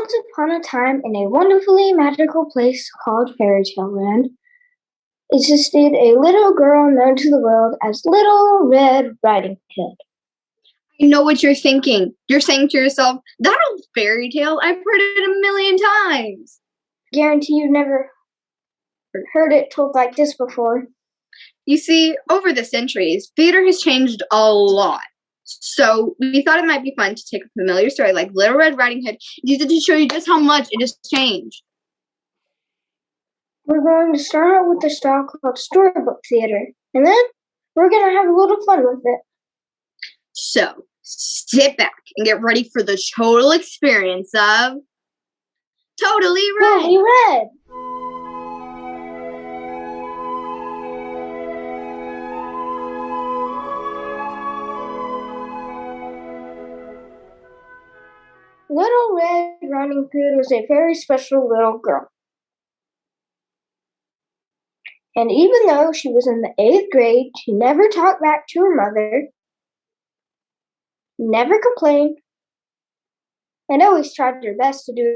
Once upon a time, in a wonderfully magical place called Fairy Tale Land, existed a little girl known to the world as Little Red Riding Hood. I know what you're thinking. You're saying to yourself, that old fairy tale, I've heard it a million times. Guarantee you've never heard it told like this before. You see, over the centuries, theater has changed a lot. So we thought it might be fun to take a familiar story like Little Red Riding Hood and use it to show you just how much it has changed. We're going to start out with a style called Storybook theater, and then we're going to have a little fun with it. So, sit back and get ready for the total experience of Totally Red. Totally Red. Little Red Riding Hood was a very special little girl. And even though she was in the 8th grade, she never talked back to her mother, never complained, and always tried her best to do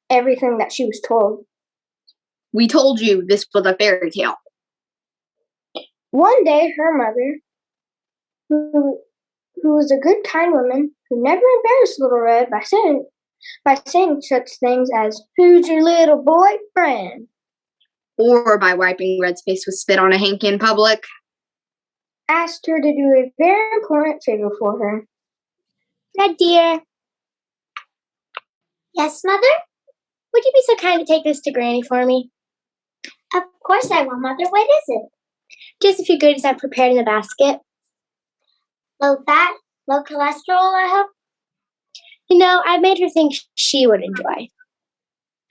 everything that she was told. We told you this was a fairy tale. One day, her mother, who was a good, kind woman, who never embarrassed Little Red by saying such things as, "Who's your little boyfriend?" or by wiping Red's face with spit on a hanky in public, asked her to do a very important favor for her. Red, dear. Yes, Mother? Would you be so kind to take this to Granny for me? Of course I will, Mother. What is it? Just a few goodies I've prepared in the basket. Low fat, low cholesterol, I hope? You know, I made her think she would enjoy.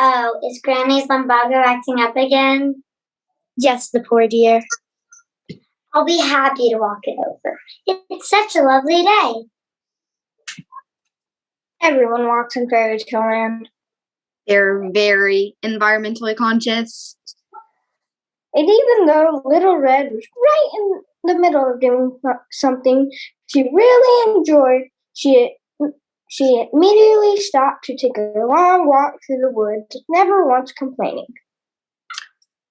Oh, is Granny's lumbago acting up again? Yes, the poor dear. I'll be happy to walk it over. It's such a lovely day. Everyone walks in Fairy Tale Land. They're very environmentally conscious. And even though Little Red was right in the middle of doing something she really enjoyed, she immediately stopped to take a long walk through the woods, never once complaining.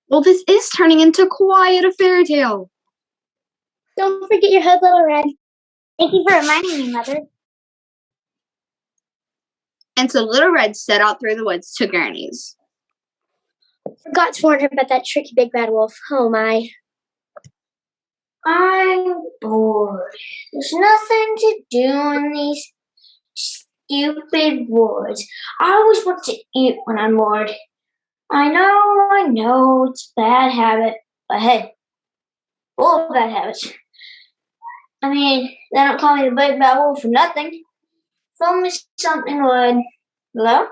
Well, this is turning into quite a fairy tale. Don't forget your hood, Little Red. Thank you for reminding me, Mother. And so Little Red set out through the woods to Granny's. Forgot to warn her about that tricky big bad wolf. Oh, my. I'm bored. There's nothing to do in these stupid woods. I always want to eat when I'm bored. I know, it's a bad habit, but hey, all bad habits. I mean, they don't call me the big bad wolf for nothing. If only something would. Hello?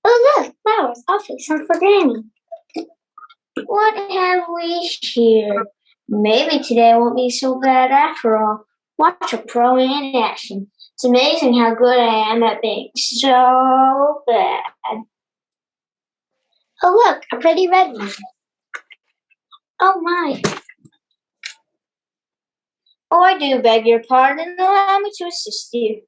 Oh, look, flowers. I'll fix some for Granny. What have we here? Maybe today won't be so bad after all. Watch a pro in action. It's amazing how good I am at being so bad. Oh, look, a pretty red one. Oh, my. Oh, I do beg your pardon. Allow me to assist you.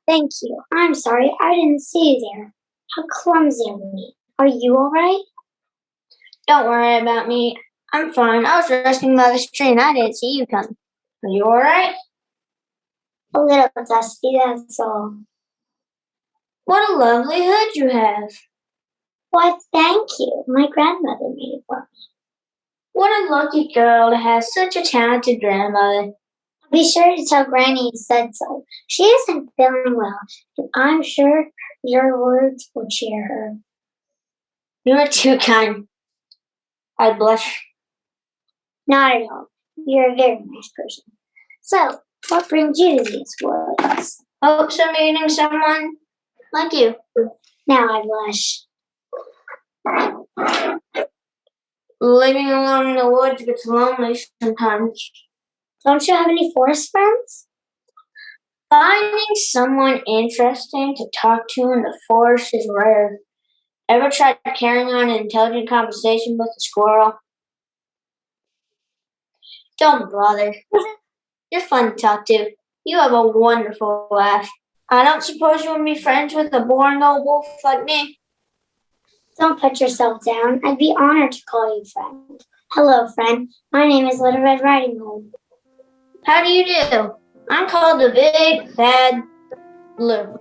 Thank you. I'm sorry, I didn't see you there. How clumsy of me. Are you all right? Don't worry about me. I'm fine. I was resting by the stream and I didn't see you come. Are you all right? A little dusty, that's all. What a lovely hood you have. Why, thank you. My grandmother made it for me. What a lucky girl to have such a talented grandmother. I'll be sure to tell Granny you said so. She isn't feeling well, and I'm sure your words will cheer her. You are too kind. I blush. Not at all. You're a very nice person. So, what brings you to these woods? Hopes of meeting someone like you. Now I blush. Living alone in the woods gets lonely sometimes. Don't you have any forest friends? Finding someone interesting to talk to in the forest is rare. Ever tried carrying on an intelligent conversation with a squirrel? Don't bother. You're fun to talk to. You have a wonderful laugh. I don't suppose you would be friends with a boring old wolf like me? Don't put yourself down. I'd be honored to call you friend. Hello, friend. My name is Little Red Riding Hood. How do you do? I'm called the Big Bad Blue.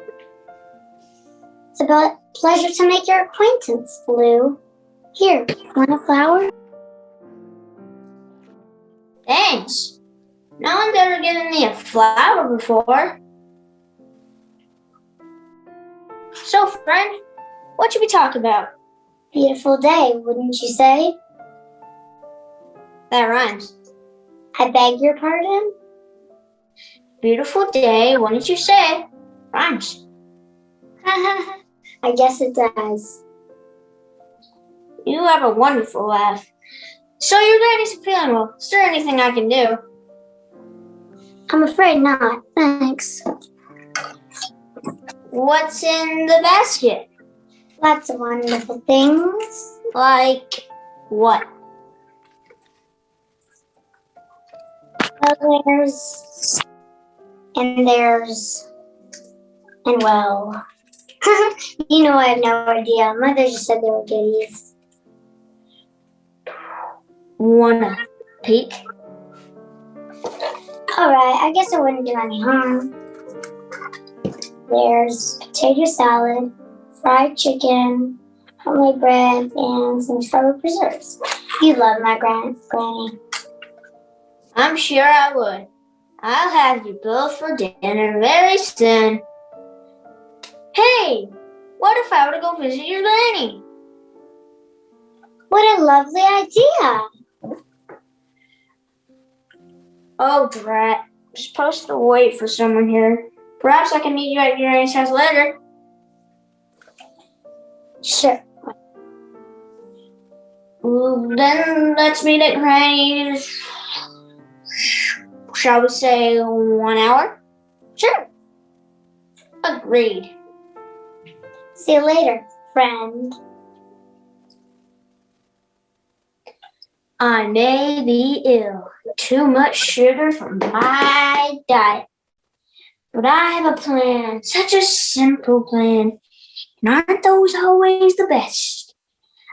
It's a pleasure to make your acquaintance, Blue. Here, want a flower? Thanks. No one's ever given me a flower before. So, friend, what should we talk about? Beautiful day, wouldn't you say? That rhymes. I beg your pardon? Beautiful day, wouldn't you say? Rhymes. I guess it does. You have a wonderful laugh. So your granny's feeling well. Is there anything I can do? I'm afraid not, thanks. What's in the basket? Lots of wonderful things. Like what? Well, well. You know, I have no idea. Mother just said they were goodies. Wanna peek? Alright, I guess it wouldn't do any harm. There's potato salad, fried chicken, homemade bread, and some strawberry preserves. You love my granny. I'm sure I would. I'll have you both for dinner very soon. Hey, what if I were to go visit your granny? What a lovely idea! Oh, drat. I'm supposed to wait for someone here. Perhaps I can meet you at your granny's house later. Sure. Then let's meet at Granny's, shall we say 1 hour? Sure. Agreed. See you later, friend. I may be ill. Too much sugar for my diet. But I have a plan. Such a simple plan. And aren't those always the best?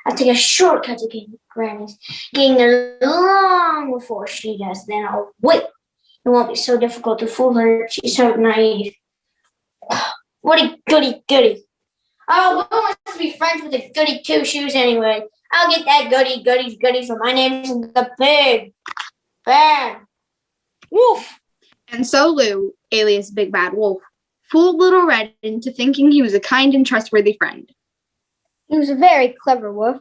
I'll take a shortcut to Granny's, getting there long before she does. Then I'll wait. It won't be so difficult to fool her. She's so naive. What a goody. Oh, who wants to be friends with a goody two-shoes anyway? I'll get that goody for my name's the Big Bad Wolf. And so Lou, alias Big Bad Wolf, fooled Little Red into thinking he was a kind and trustworthy friend. He was a very clever wolf.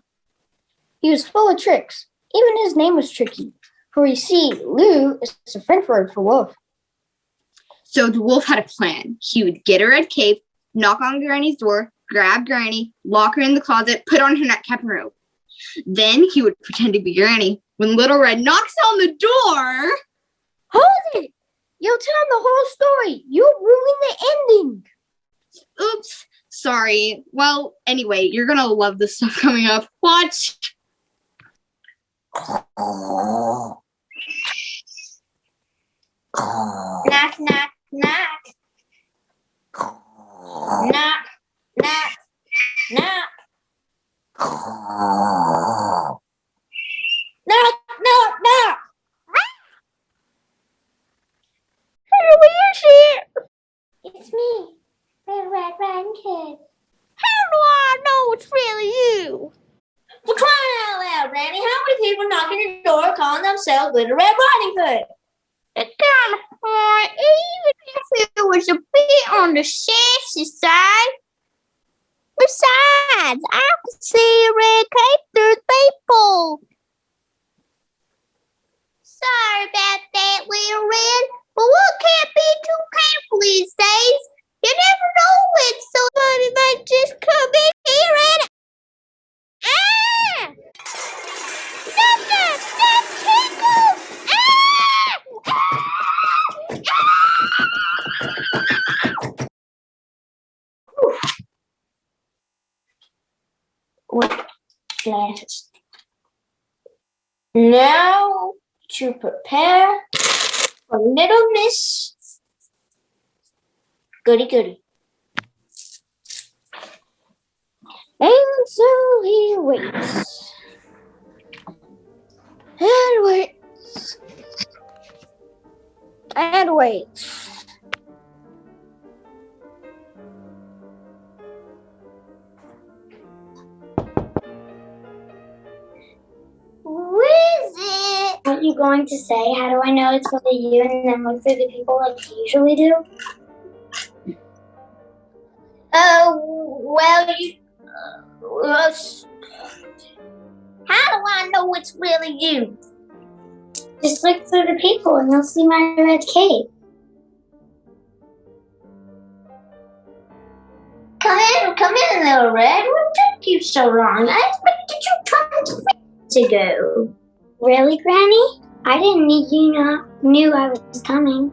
He was full of tricks. Even his name was tricky. For you see, Lou is a French word for wolf. So the wolf had a plan. He would get a red cape, knock on Granny's door, grab Granny, lock her in the closet, put on her nightcap and robe. Then he would pretend to be Granny. When Little Red knocks on the door... Hold it! You'll tell the whole story. You'll ruin the ending. Oops. Sorry. Well, anyway, you're gonna love this stuff coming up. Watch! Knock, knock, knock. Knock, knock, knock. Knock, knock, knock. Who is it? It's me, Red Riding Hood. How do I know it's really you? For crying out loud, Granny, how many people knock on your door calling themselves Little Red Riding Hood? It's kind of hard, even if it was a bit on the sassy side. Besides, I can see a red cape through the people. Sorry about that, Little Red, but one can't be too careful these days. You never know when somebody might just come in here and... Ah! Stop that! Stop tickle! What glasses? Now to prepare for little Miss Goody Goody. And so he waits. And waits. And waits. Who is it? Aren't you going to say, how do I know it's really you, and then look for the people like you usually do? Well, how do I know it's really you? Just look through the people and you'll see my red cape. Come in, little Red. What took you so long? I expected you 20 minutes ago. Really, Granny? I didn't need you knew I was coming.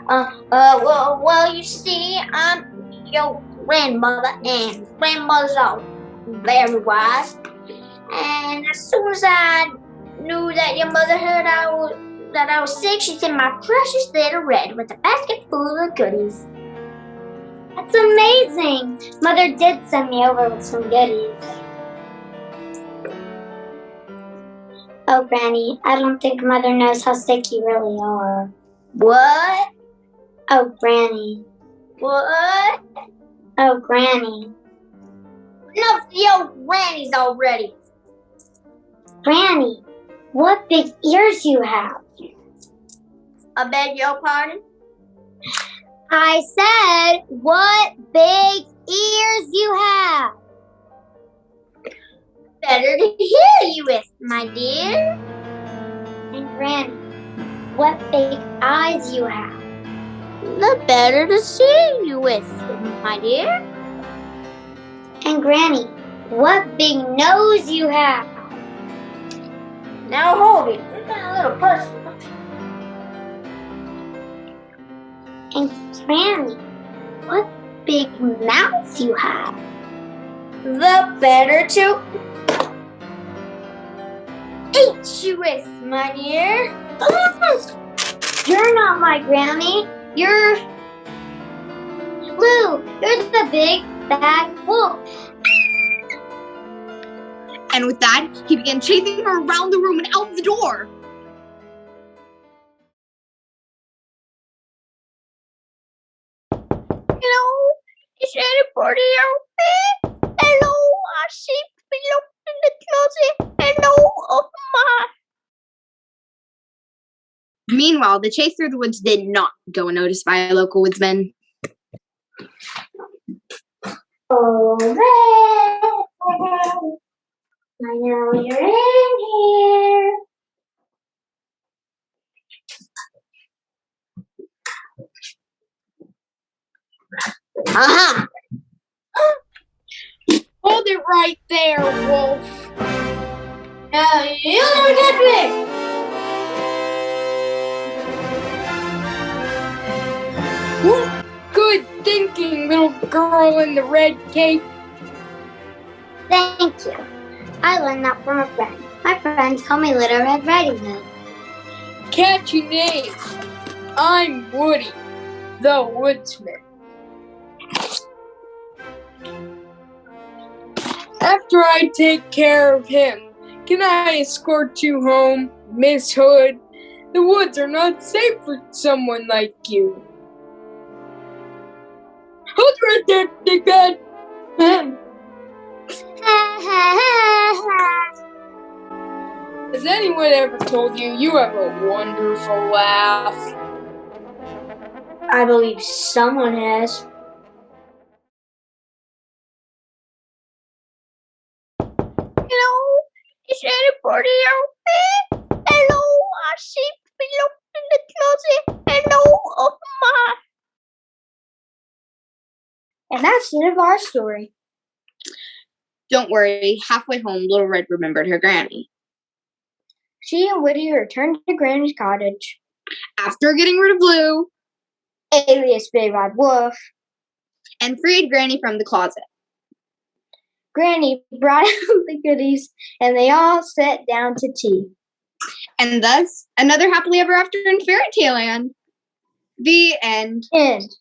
Well, you see, I'm your grandmother, and grandmothers are very wise. And as soon as I knew that your mother heard that I was sick, she sent my precious little Red with a basket full of goodies. That's amazing! Mother did send me over with some goodies. Oh, Granny, I don't think Mother knows how sick you really are. What? Oh, Granny. What? Oh, Granny. Enough of your grannies already. Granny, what big ears you have. I beg your pardon? I said, what big ears you have. Better to hear you with, my dear. And Granny, what big eyes you have. The better to see you with, my dear. And Granny, what big nose you have. Now hold it. It's a little personal. And Granny, what big mouth you have. The better to eat you with, my dear. You're not my Granny. You're Blue. You're the big bad wolf. And with that, he began chasing her around the room and out the door. Hello, is anybody out there? Hello, I see people in the closet. Hello, oh my. Meanwhile, the chase through the woods did not go unnoticed by a local woodsman. Oh, Red. I know you're in here. Aha! Hold it right there, Wolf. Now you never get me! Good thinking, little girl in the red cape. Thank you. I learned that from a friend. My friends call me Little Red Riding Hood. Catchy name. I'm Woody, the woodsman. After I take care of him, can I escort you home, Miss Hood? The woods are not safe for someone like you. Hold right there, dickhead. Has anyone ever told you you have a wonderful laugh? I believe someone has. Hello, is anybody out there? Hello, I see people in the closet. Hello, oh my. And that's the end of our story. Don't worry, halfway home, Little Red remembered her granny. She and Woody returned to Granny's cottage. After getting rid of Blue Alias Big Bad Wolf. and freed Granny from the closet. Granny brought out the goodies, and they all sat down to tea. And thus, another happily ever after in fairy tale land. The end. End.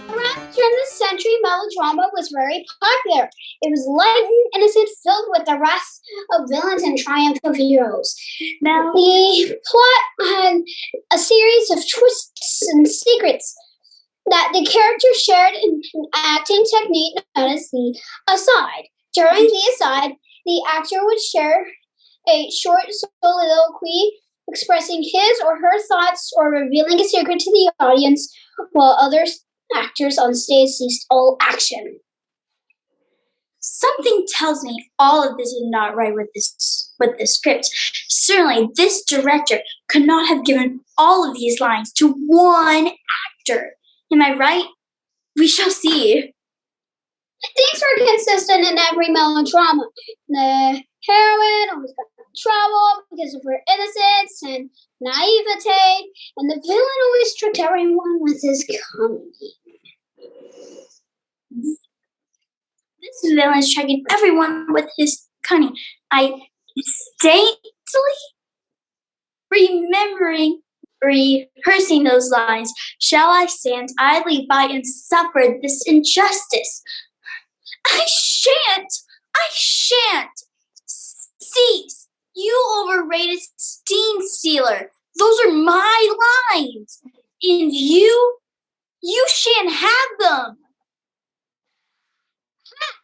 Around the turn of the century, melodrama was very popular. It was light and innocent, filled with the wrath of villains and triumph of heroes. The plot had a series of twists and secrets that the characters shared in an acting technique known as the aside. During the aside, the actor would share a short soliloquy expressing his or her thoughts or revealing a secret to the audience, while other actors on stage ceased all action. Something tells me all of this is not right with this script. Certainly, this director could not have given all of these lines to one actor. Am I right? We shall see. Things were consistent in every melodrama. The heroine always got in trouble because of her innocence and naivete, and the villain always tricked everyone with his comedy. This villain is tricking everyone with his cunning. I distinctly rehearsing those lines. Shall I stand idly by and suffer this injustice? I shan't! Cease! You overrated steam stealer! Those are my lines! And you shan't have them!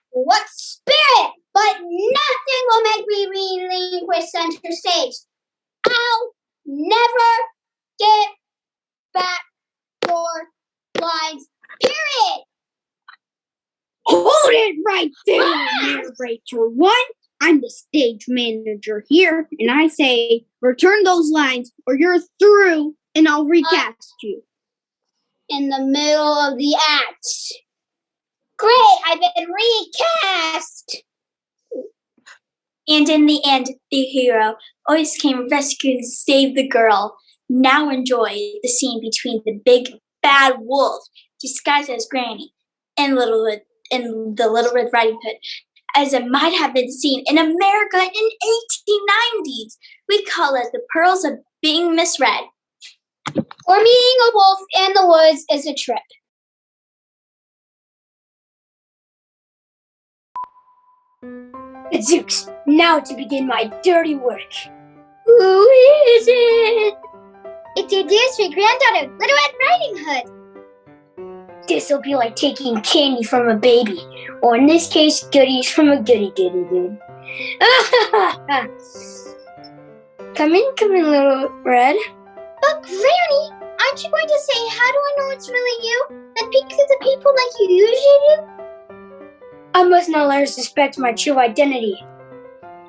What spirit! But nothing will make me relinquish center stage. I'll never get back your lines, period! Hold it right there, narrator one. I'm the stage manager here, and I say return those lines or you're through and I'll recast you. In the middle of the act. Great, I've been recast! And in the end, the hero always came rescue and save the girl. Now enjoy the scene between the big bad wolf, disguised as Granny, and the Little Red Riding Hood, as it might have been seen in America in 1890s. We call it the Perils of Being Misread. Or meeting a wolf in the woods is a trip. Zooks, now to begin my dirty work. Who is it? It's your dear sweet granddaughter, Little Red Riding Hood. This'll be like taking candy from a baby, or in this case, goodies from a goody dude. Come in, Little Red. But Granny, aren't you going to say, how do I know it's really you? And peek through the people like you usually do? I must not let her suspect my true identity.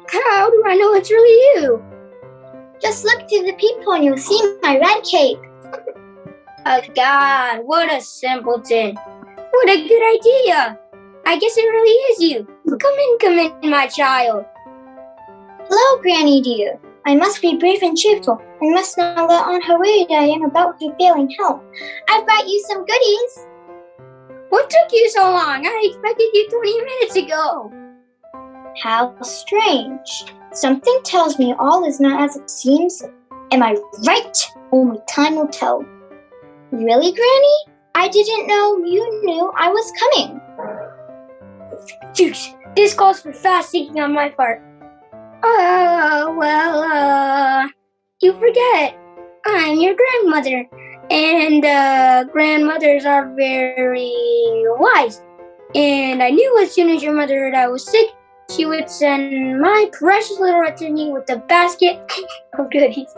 How do I know it's really you? Just look through the peephole and you'll see my red cape. Oh God, what a simpleton. What a good idea. I guess it really is you. Come in, my child. Hello, Granny dear. I must be brave and cheerful, and must not let on her worry that I am about to failing health. I've brought you some goodies. What took you so long? I expected you 20 minutes ago. How strange. Something tells me all is not as it seems. Am I right? Only time will tell. Really, Granny? I didn't know you knew I was coming. Juice, this calls for fast thinking on my part. You forget. I'm your grandmother. And grandmothers are very wise. And I knew as soon as your mother heard I was sick, she would send my precious little rat to me with a basket of goodies.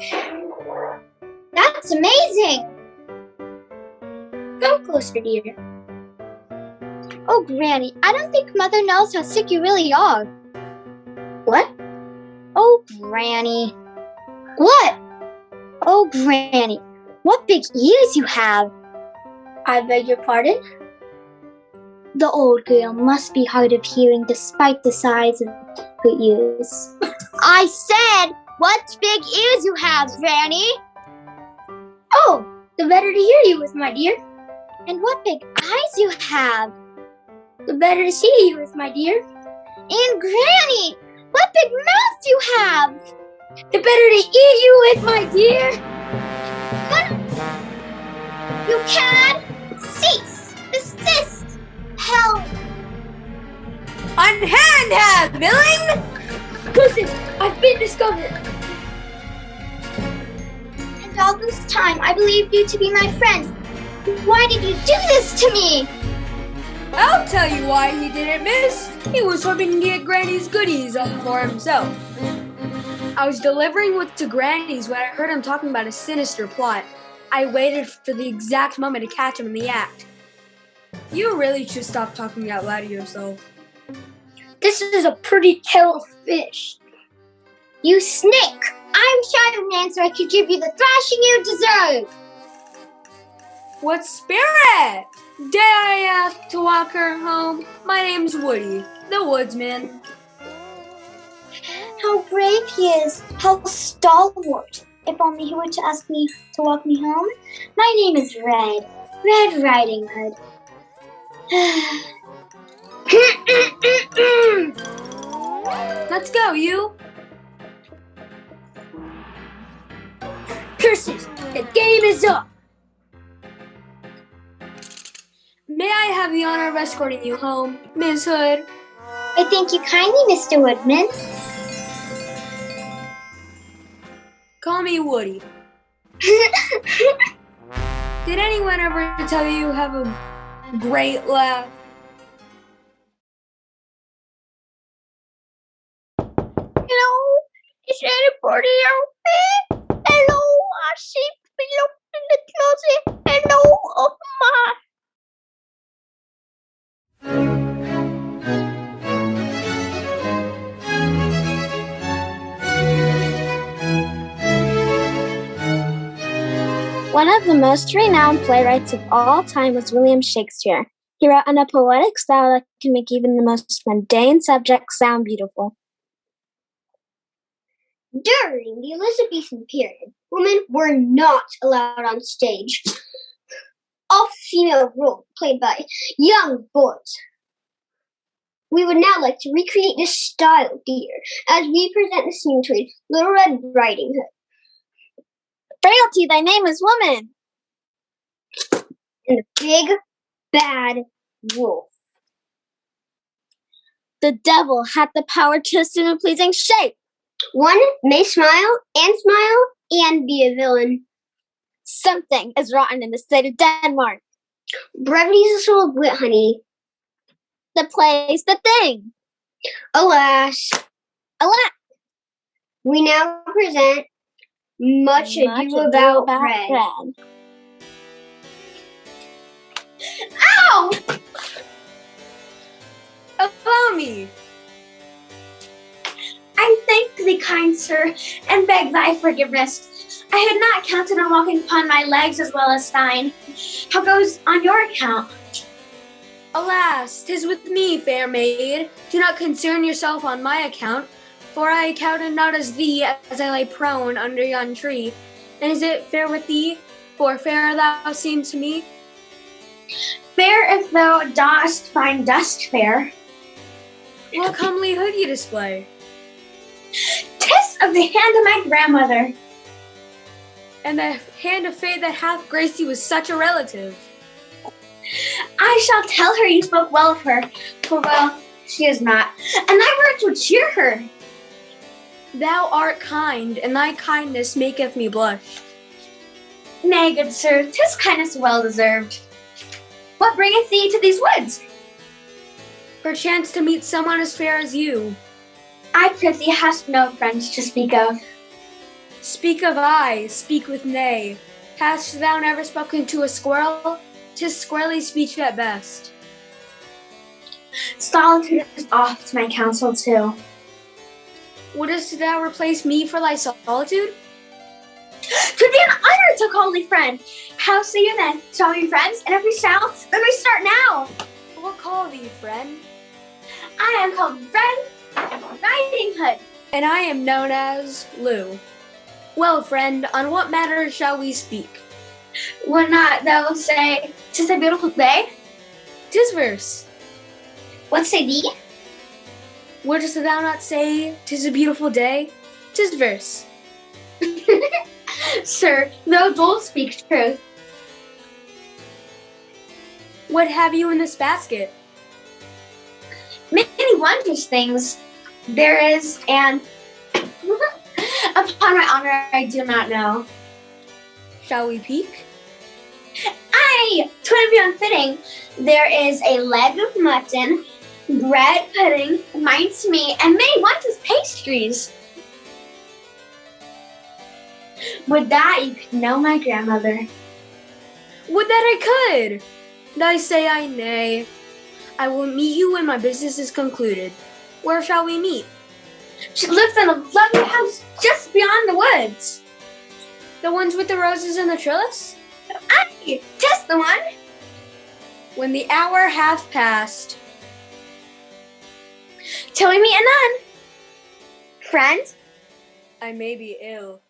That's amazing! Come closer, dear. Oh, Granny, I don't think Mother knows how sick you really are. What? Oh, Granny. What? Oh, Granny, what big ears you have. I beg your pardon? The old girl must be hard of hearing despite the size of her ears. I said, what big ears you have, Granny? Oh, the better to hear you with, my dear. And what big eyes you have! The better to see you with, my dear. And Granny, what big mouth you have! The better to eat you with, my dear. You can cease, desist, help! Unhand, villain! Listen, I've been discovered. And all this time I believed you to be my friend. Why did you do this to me? I'll tell you why he didn't miss. He was hoping to get Granny's goodies up for himself. I was delivering with to Granny's when I heard him talking about a sinister plot. I waited for the exact moment to catch him in the act. You really should stop talking out loud to yourself. This is a pretty kettle of fish. You snake! I'm shy of an answer I could give you the thrashing you deserve! What spirit? Dare I ask to walk her home? My name's Woody, the woodsman. How brave he is! How stalwart! If only he were to ask me to walk me home. My name is Red Riding Hood. Let's go, you. Curses! The game is up! May I have the honor of escorting you home, Miss Hood? I thank you kindly, Mr. Woodman. Call me Woody. Did anyone ever tell you have a great laugh? Hello? Is anybody out there? Hello? I see people in the closet. Hello? Oh my. One of the most renowned playwrights of all time was William Shakespeare. He wrote in a poetic style that can make even the most mundane subjects sound beautiful. During the Elizabethan period, women were not allowed on stage. All female role played by young boys. We would now like to recreate this style here as we present the scene between Little Red Riding Hood. Frailty, thy name is woman! And the big bad wolf. The devil hath the power to assume a pleasing shape. One may smile and be a villain. Something is rotten in the state of Denmark. Brevity is the soul of wit, honey. The play's the thing. Alas, Alas, we now present Much Ado About Red. Ow! Allow me. I thank thee, kind sir, and beg thy forgiveness. I had not counted on walking upon my legs as well as thine. How goes on your account? Alas, 'tis with me, fair maid. Do not concern yourself on my account, for I counted not as thee as I lay prone under yon tree. And is it fair with thee? For fair thou seemst to me. Fair if thou dost find dust fair. What comely hood you display. 'Tis of the hand of my grandmother. And the hand of fate that hath graced you with such a relative. I shall tell her you spoke well of her, for well, she is not, and thy words would cheer her. Thou art kind, and thy kindness maketh me blush. Nay, good sir, 'tis kindness well deserved. What bringeth thee to these woods? Perchance to meet someone as fair as you. I prithee hast no friends to speak of. Speak of I, speak with nay. Hast thou never spoken to a squirrel? 'Tis squirrely speech at best. Solitude is oft my counsel too. Wouldst thou replace me for thy solitude? 'Twould be an honor to call thee friend. How say you then? Shall we be friends? And if we shall, then we start now. What call thee, friend? I am called Red Riding Hood. And I am known as Lou. Well, friend, on what matter shall we speak? Would not thou say, "'Tis a beautiful day"? 'Tis verse. What say thee? Wouldst thou not say, "'Tis a beautiful day"? 'Tis verse. Sir, thou dost speak truth. What have you in this basket? Many wondrous things there is, and upon my honor, I do not know. Shall we peek? Aye, 'twould be unfitting. There is a leg of mutton, bread pudding, mince meat, and many wondrous pastries. Would that you could know my grandmother. Would that I could! I say I nay. I will meet you when my business is concluded. Where shall we meet? She lives in a lovely house just beyond the woods. The ones with the roses and the trellis? Aye, just the one. When the hour hath passed. Till we meet anon. Friend? I may be ill.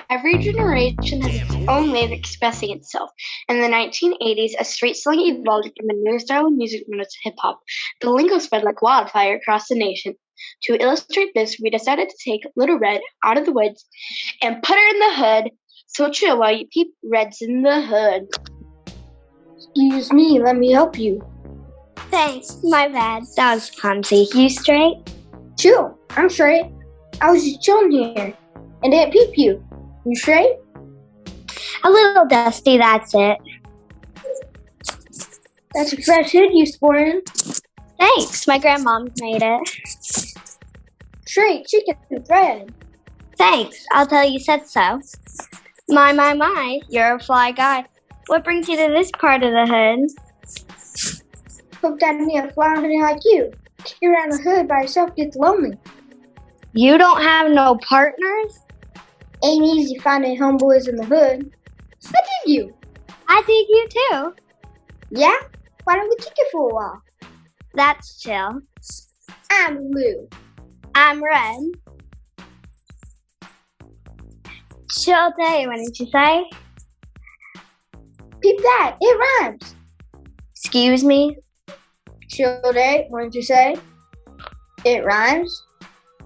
Every generation has its own way of expressing itself. In the 1980s, as street slang evolved from a new style of music known as hip-hop, the lingo spread like wildfire across the nation. To illustrate this, we decided to take Little Red out of the woods and put her in the hood. So chill while you peep Red's in the hood. Excuse me, let me help you. Thanks, my bad. That was clumsy. You straight? Chill, I'm straight. I was just chilling here and didn't peep you. You straight? A little dusty, that's it. That's a fresh hood you sporting. Thanks, my grandmom made it. Straight chicken bread. Thanks, I'll tell you said so. My, you're a fly guy. What brings you to this part of the hood? Hope that me a fly honey like you. Kick around the hood by yourself gets lonely. You don't have no partners? Ain't easy finding homeboys in the hood. I dig you. I dig you too. Yeah? Why don't we kick it for a while? That's chill. I'm blue. I'm red. Chill day, wouldn't you say? Peep that, it rhymes. Excuse me? Chill day, wouldn't you say? It rhymes.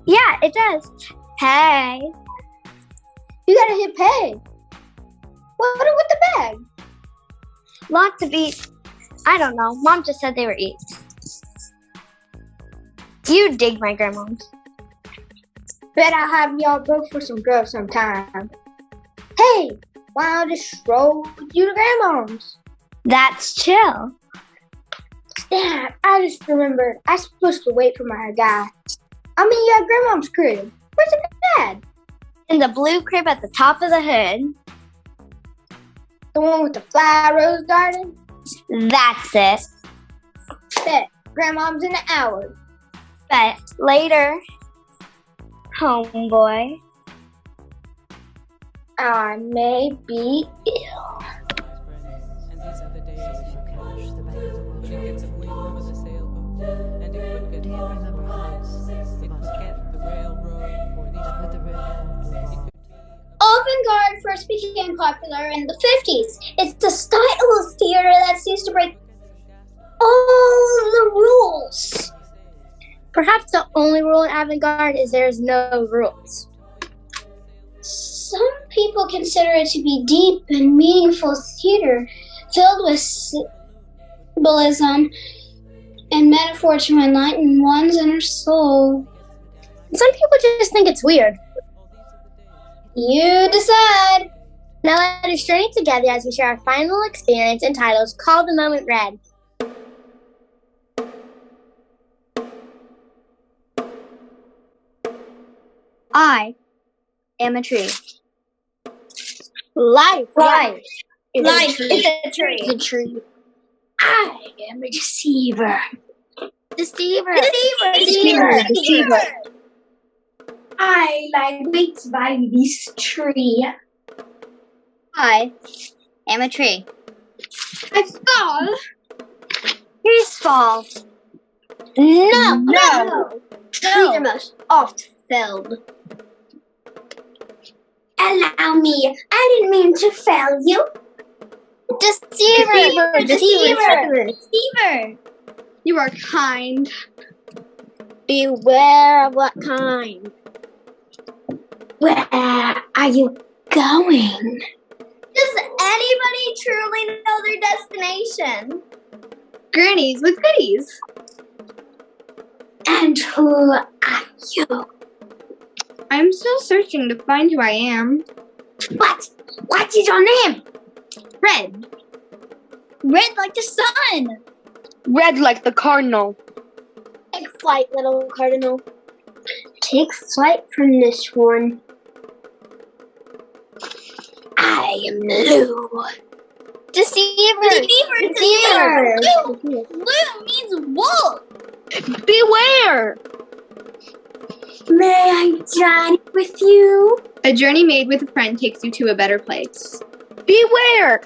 Yeah, it does. Hey. You gotta hit pay. What with the bag? Lots of eats. I don't know. Mom just said they were eats. You dig my grandma's. Bet I'll have y'all go for some grub sometime. Hey, why don't I just stroll with you to grandma's? That's chill. Damn, I just remembered. I'm supposed to wait for my guy. I'll meet you at grandma's crib. Where's the dad? In the blue crib at the top of the hood. The one with the flower rose garden? That's it. Bet. Grandma's in an hour. Bet. Later, homeboy. I may be ill. Avant-garde first became popular in the 50s. It's a style of theater that seems to break all the rules. Perhaps the only rule in avant-garde is there's no rules. Some people consider it to be deep and meaningful theater filled with symbolism and metaphor to enlighten one's inner soul. Some people just think it's weird. You decide. Now let us journey together as we share our final experience entitled Call the Moment Red. I am a tree. Life is a tree. I am a deceiver. Deceiver. I lie wait by this tree. I am a tree. I fall Peaceful. No. Trees are most oft felled. Allow me. I didn't mean to fail you. Deceiver. You are kind. Beware of what kind. Where are you going? Does anybody truly know their destination? Grannies with goodies. And who are you? I'm still searching to find who I am. What? What is your name? Red. Red like the sun. Red like the cardinal. Take flight, little cardinal. Take flight from this one. I am Lou. Deceiver. Blue means wolf. Beware! May I journey with you? A journey made with a friend takes you to a better place. Beware!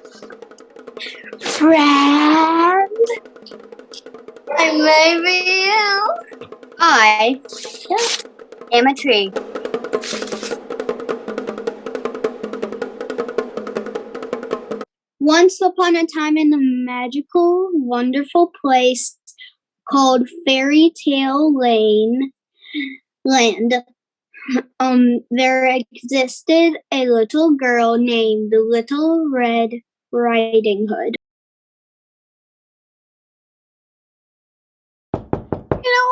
Friend? I may be you. I am a tree. Once upon a time in a magical, wonderful place called Fairy Tale Land, there existed a little girl named Little Red Riding Hood. Hello,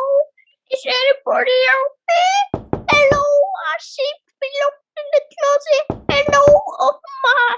is anybody out there? Hello, I see below in the closet. Hello, oh my.